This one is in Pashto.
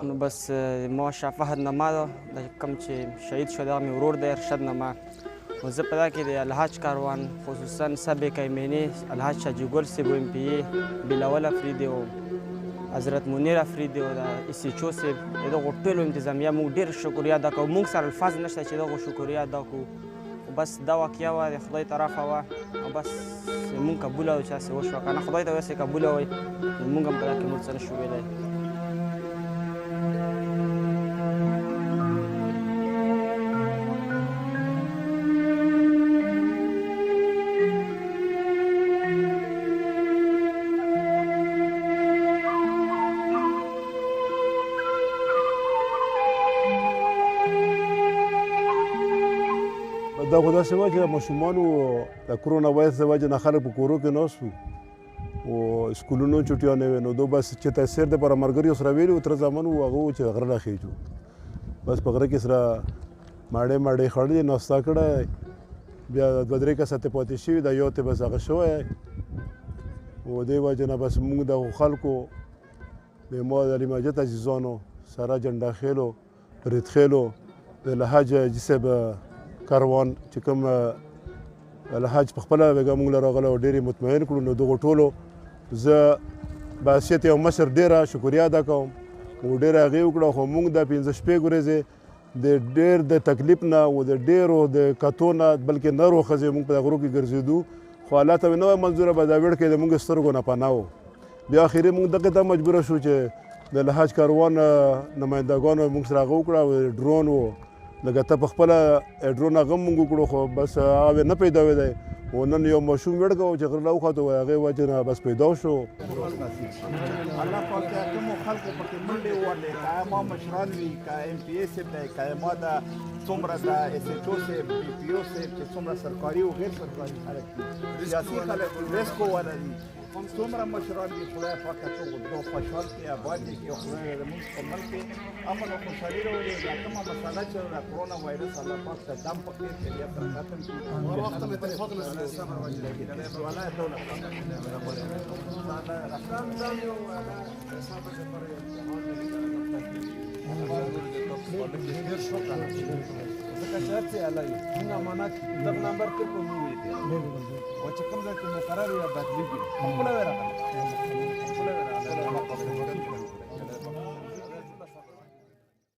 نو بس ما شاه فهد نما ده کوم چې شهید شو دغه مې ورور دی ارشد نما. نو زه په دا کې د الحاج کاروان خصوصا سابق ایمني الحاج شاجي ګل صاحب او ام پی ای بلاول افریدي او حضرت منیر افریدي او د ای سی چو صاحب د دغو ټولو انتظامیه موږ ډېر شکریه ادا کوو. موږ سره الفاظ نشته چې دغو شکریه ادا کړو. بس دا واقعه وه د خدای طرفه وه او بس مونږ قبوله وه چې هسې وشوه که نه خدای ته هسې قبوله وی نو مونږ هم په دا کې موږ څه نشو ویلی. دا خو داسې وه چې د ماشومانو د کرونا وایرس د وجې نه خلک په کورو کې ناست وو او سکولونو چوټیانې وې نو دو بس چې ته سیر دپاره ملګریو سره ویلي وو تره زامن وو هغه وو چې غره نه خېجو بس په غره کې سره ماړې ماړې خوړلې ناستا کړی بیا دوه درې کسه ته پاتې شوي دا یو ته بس هغه شوی و دې وجې نه بس موږ دغو خلکو د ما د علي ماجد عزیزانو سره جنډا خیلو برید خیلو د الحاج حاجي صاحب کاروان چې کوم الحاج په خپله بېګا موږ له راغلی او ډېر یې مطمئن کړو نو دغو ټولو زه په حیثیت یو مشر ډېره شکریه ادا کوم او ډېره هغې وکړه خو موږ دا 15 شپږ ورځې د ډېر د تکلیف نه او د ډېرو د کتو نه بلکې نرو ښځې موږ په غرو کې ګرځېدو خو الله ته مې نه وای منظوره به دا ویړ کې د موږ سترګو نه پناه و بیا اخري موږ دغې ته مجبوره شو چې د الحاج کاروان نمایندګانو موږ سره هغه وکړه او ډرون و لکه ته په خپله ډرون هغه هم موږ وکړو خو بس هغه نه پیداوېدی و نن یو ماشوم ویړ کوو چې غره راوخوته وایي هغې وجې نه بس پیدا شو الله پاک د کومو خلکو پکې منډې ووهلې که ما مشران وي که ایم پی ای صاحب دی که ما د څومره د ایس ایچ او صاحب بي پي او صاحب چې څومره سرکاري او غیر سرکاري خلک دي سیاسي خلک ریسکو والا دي څومره مشران دي خدای پاک ته دو خوشحال کړي آباد دي کړي خدای زموږ په ملک کې امن او خوشحالي راولي دا کومه مسله چې د کرونا وایرس الله پاک ته دم پکې کړي یا تر ختم کړي وخت مې تلفون ولا دولت ځکه چې هر څه الله یې موږ امانت دغه نمبر کې په موږ ویلي او چې کوم ځای کې مقرر یا بدلېږي خپله ویې راغله